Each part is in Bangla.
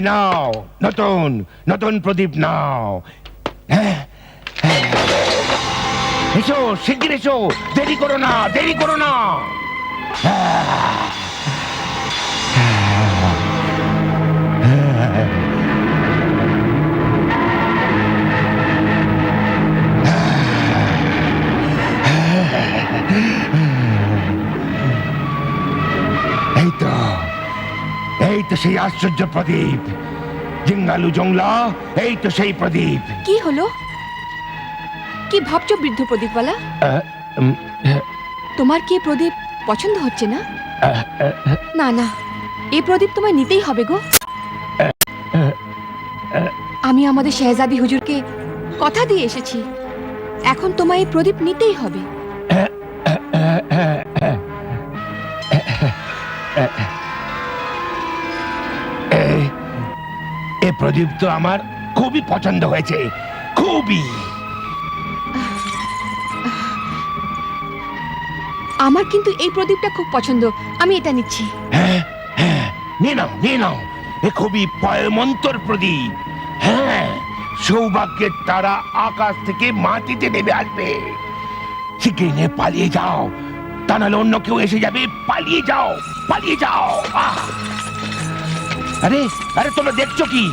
নাও, নতুন নতুন প্রদীপ নাও। এসো, শিগগির এসো, দেরি করো না, দেরি করো না। এই তো সেই আশ্চর্য প্রদীপ, জিঙ্গালু জংলা, এই তো সেই প্রদীপ। কি হলো? কি ভাবছো বৃদ্ধ প্রদীপওয়ালা? তোমার কি প্রদীপ পছন্দ হচ্ছে না? না না, এই প্রদীপ তোমায় নিতেই হবে গো। আমি আমাদের শেহজাদি হুজুরকে কথা দিয়ে এসেছি, এখন তোমায় এই প্রদীপ নিতেই হবে। এই প্রদীপ তো আমার খুবই পছন্দ হয়েছে, খুবই। আমার কিন্তু এই প্রদীপটা খুব পছন্দ, আমি এটা নিচ্ছি। হ্যাঁ হ্যাঁ, নিয়ে নাও নিয়ে নাও, এ খুবই পয়মন্তর প্রদীপ। হ্যাঁ, সৌভাগ্যের তারা আকাশ থেকে মাটিতে নেমে আসবে। শিগগির নিয়ে পালিয়ে যাও, তা নাহলে অন্য কেউ এসে যাবে। পালিয়ে যাও, পালিয়ে যাও। আরে আরে, তোমরা দেখছো কি?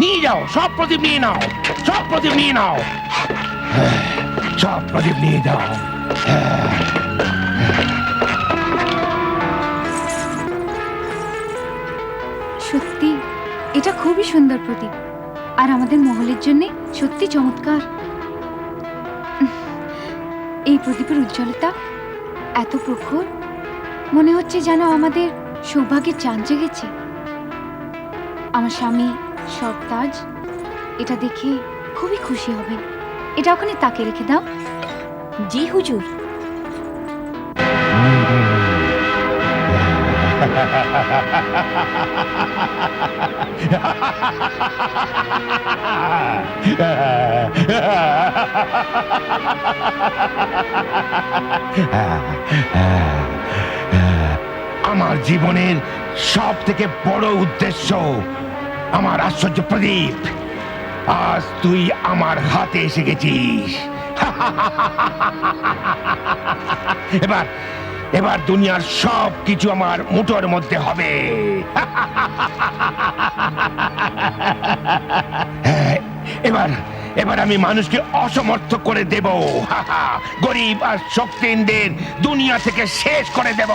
নিয়ে যাও, সব প্রদীপ নিয়ে নাও, সব প্রদীপ নিয়ে নাও, সব প্রদীপ নিয়ে যাও। সত্যি এটা খুবই সুন্দর প্রদীপ, আর আমাদের মহলের জন্য সত্যি চমৎকার। এই প্রদীপের উজ্জ্বলতা এত প্রখর, মনে হচ্ছে যেন আমাদের সৌভাগ্যের চাঁদ জেগেছে। আমার স্বামী সরতাজ এটা দেখে খুবই খুশি হবেন। এটা ওখানে তাকে রেখে দাও। জি হুজুর। আমার জীবনের সব থেকে বড় উদ্দেশ্য আমার আশ্চর্য প্রদীপ, আজ তুই আমার হাতে এসে গেছিস। এবার এবার দুনিয়ার সব কিছু আমার মুঠোর মধ্যে হবে। এবার এবার আমি মানুষকে অসমর্থ করে দেব, গরিব আর শক্তিহীনদের দুনিয়া থেকে শেষ করে দেব।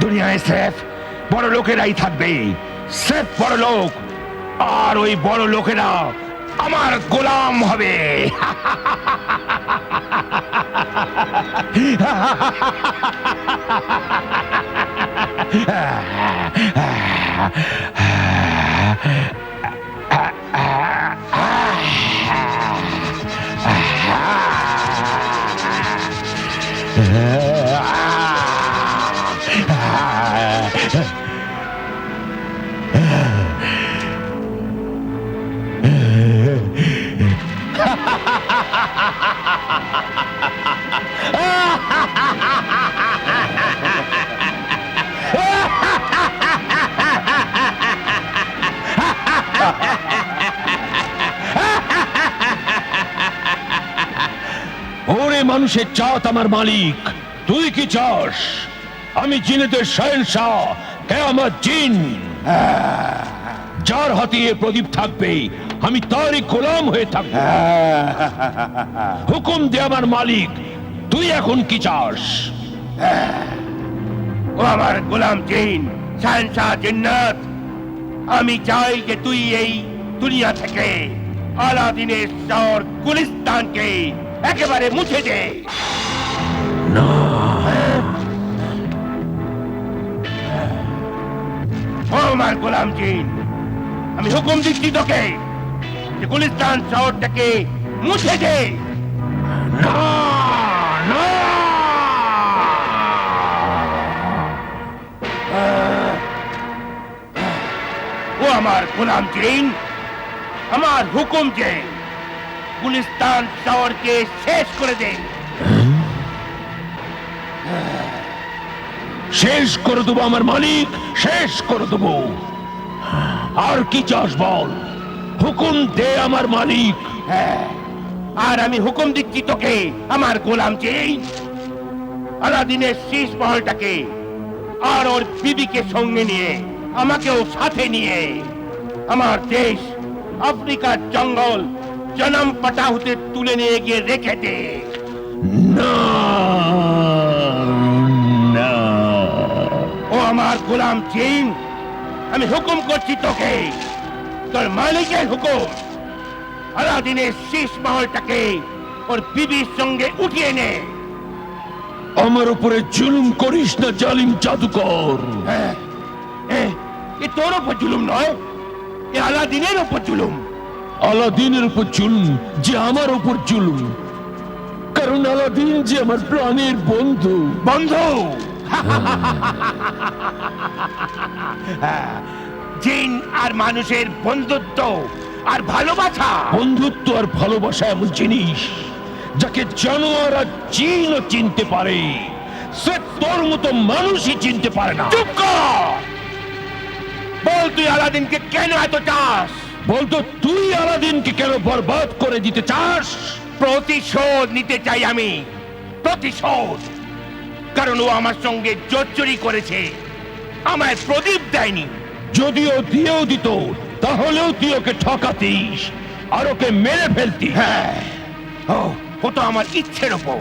দুনিয়ায় স্রেফ বড় লোকেরাই থাকবে, স্রেফ বড় লোক, আর ওই বড় লোকেরা আমার গোলাম হবে। ওরে মানুষের জাত আমার মালিক, তুই কি চাস? আমি জিনেদের শহেনশাহ, কিয়ামত জিন। যার হাতে এ প্রদীপ থাকবে আমি তারই গোলাম হয়ে থাকব। হুকুম দে আমার মালিক, তুই এখন কি চাস? ও আমার গোলাম জিন, শহেনশাহ জিন্নাত, আমি চাই যে তুই এই দুনিয়া থেকে আলাদিনের শহর গুলিস্তানকে একেবারে মুছে দে। না, ও আমার গোলাম জিন, আমি হুকুম দিচ্ছি তোকে যে গুলিস্তান শহরটাকে মুছে দে। না না, ও আমার গোলাম জিন, আমার হুকুম যে গুলিস্তান শহরকে শেষ করে দে। শেষ করে দেবো আমার মালিক, শেষ করে দেবো। আর কি চাস বল, হুকুম দে আমার মালিক। হ্যাঁ, আর আমি হুকুম দিচ্ছি তোকে আমার গোলাম চেইন, আলাদিনের শীষ মহলটাকে আর ওর বিবিকে সঙ্গে নিয়ে, আমাকেও সাথে নিয়ে আমার দেশ আফ্রিকার জঙ্গল জনম পাটাহুতে তুলে নিয়ে গিয়ে রেখে দে। না না, ও আমার গোলাম চেইন, আমি হুকুম করছি তোকে, তোর মালিকের হুকুম, আলাদিনের শীষ মহলটাকে ওর বিবির সঙ্গে উঠিয়ে নে। আমার উপরে জুলুম করিস না জালিম জাদুকর। এ তোর উপর জুলুম নয়, এ আলাদিনের উপর জুলুম। আলাদিনের উপর জুলুম? যে আমার উপর জুলুম, কারণ আলাদিন যে আমার প্রাণের বন্ধু। বন্ধু? জিন আর মানুষের বন্ধুত্ব আর ভালোবাসা। বন্ধুত্ব আর ভালোবাসা এমন জিনিস যাকে জানোয়ার আর জিনও চিনতে পারে, সে তোর মতো মানুষই চিনতে পারে না। চুপ কর! বল তুই আলাদিনকে কেন এত চাস? বলতো তুই আলাদিনকে কেন বরবাদ করে দিতে চাস? প্রতিশোধ নিতে চাই আমি, প্রতিশোধ। কারণ ও আমার সঙ্গে জোচ্চুরি করেছে, আমায় প্রদীপ দেয়নি। যদিও দিয়েও দিত, তাহলেও তুই ওকে ঠকাতিস আর ওকে মেরে ফেলতিস। হ্যাঁ, ও তো আমার ইচ্ছের ওপর,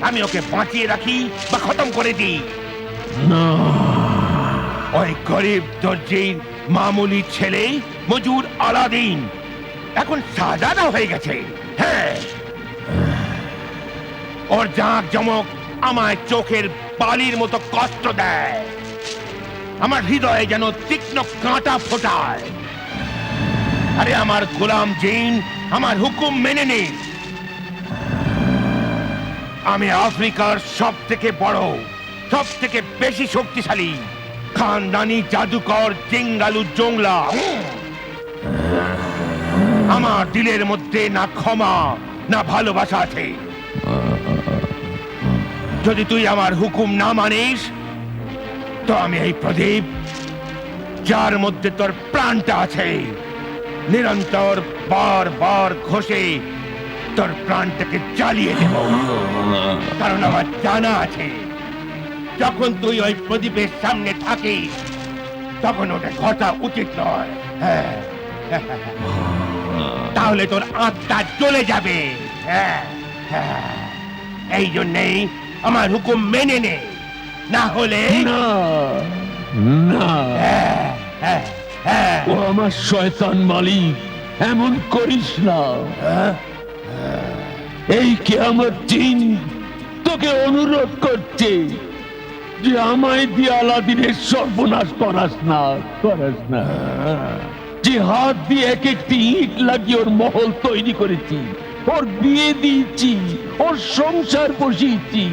আমি ওকে বাঁচিয়ে রাখি বা খতম করে দিই। না, ওই গরিব দর্জির মামুলি ছেলে মজুর আলাদিন এখন শাহজাদা হয়ে গেছে। হ্যাঁ, ওর জাঁক জমক আমায় চোখের বালির মতো কষ্ট দেয়, আমার হৃদয়ে যেন তীক্ষ্ণ কাঁটা ফোটায়। আরে আমার গোলাম জিন, আমার হুকুম মেনে নে। আমি আফ্রিকার সব থেকে বড়, সব থেকে বেশি শক্তিশালী খানদানি জাদুকর জিঙ্গালু জংলা। আমার দিলের মধ্যে না ক্ষমা না ভালোবাসা আছে। যদি তুই আমার হুকুম না মানিস, তো আমি এই প্রদীপ, যার মধ্যে তোর প্রাণটা আছে, নিরন্তর বারবার ঘষে তোর প্রাণটাকে জ্বালিয়ে দেব। কারণ আমার জানা আছে, যখন তুই ওই প্রদীপের সামনে থাকিস, তখন ওটা ঘটা উচিত নয়। হ্যাঁ, তাহলে তোর আত্মা জ্বলে যাবে। হ্যাঁ, এই জন্যেই আমার হুকুম মেনে নে, না হলে না। না, ও আমার শয়তান মালিক, এমন করিস না। এই কিয়ামত দিন তোকে অনুরোধ করছে যে আমায় দিয়ে আলাদিনের সর্বনাশ করাস না, করাস না। যে হাত দিয়ে এক একটি ইট লাগিয়ে ওর মহল তৈরি করেছি, ওর বিয়ে দিয়েছি, ওর সংসার বসিয়েছি,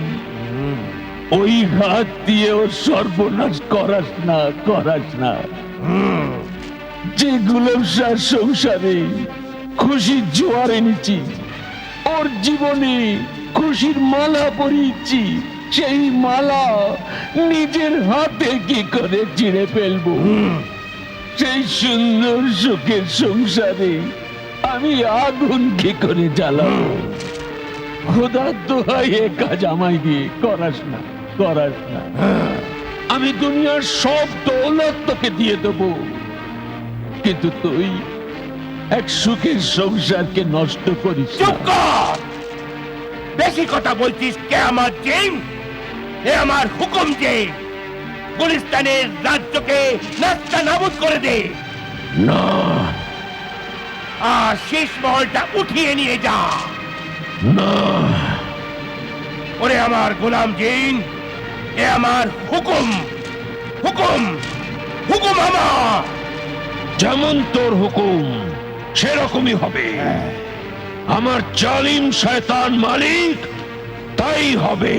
ওই হাত দিয়ে ওর সর্বনাশ করাস না, করাস না। যেগুলো সংসারে খুশির জোয়ার এনেছি, ওর জীবনে খুশির মালা পরিয়েছি, সেই মালা নিজের হাতে কি করে ছিঁড়ে ফেলবো? সেই সুন্দর সুখের সংসারে আমি আগুন কি করে জ্বালাবো? খোদার দোহাই এ কাজ আমায় দিয়ে করাস না, করাস না। আমি দুনিয়ার সব দৌলত তোকে দিয়ে দেবো, কিন্তু তুই এক সুখের সংসারকে নষ্ট করিস। চুপ কর! বেশি কথা বলছিস কে আমার জিন? এ আমার হুকুম যে গুলিস্তানের রাজ্যকে নাস্তানাবুদ করে দে। না, আর শেষ মহলটা উঠিয়ে নিয়ে যা। না, ওরে আমার গোলাম জিন, এ আমার হুকুম, হুকুম, হুকুম আমার। যেমন তোর হুকুম সেরকমই হবে। আমার জালিম শয়তান মালিক তাই হবে।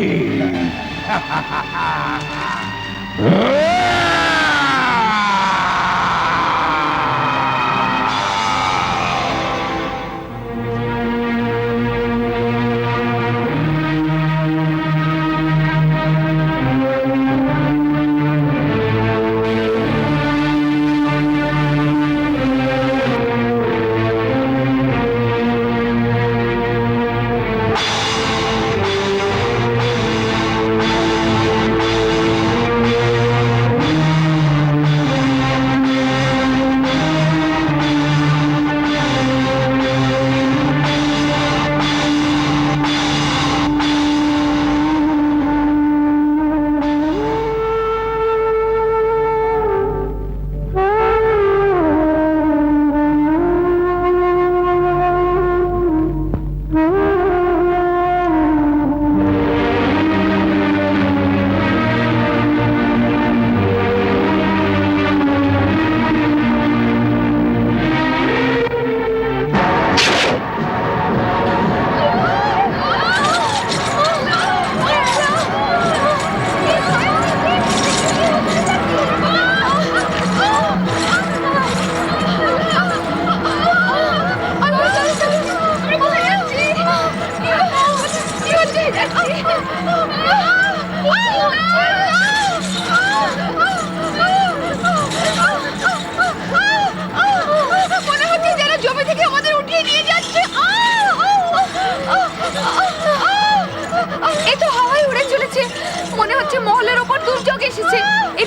মনে হচ্ছে মহলের ওপর দুর্যোগ এসেছে। এ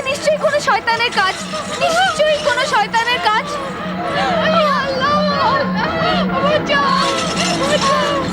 নিশ্চয়ই কোনো শয়তানের কাজ, নিশ্চয়ই কোনো শয়তানের কাজ। আল্লাহ, বাঁচাও, বাঁচাও।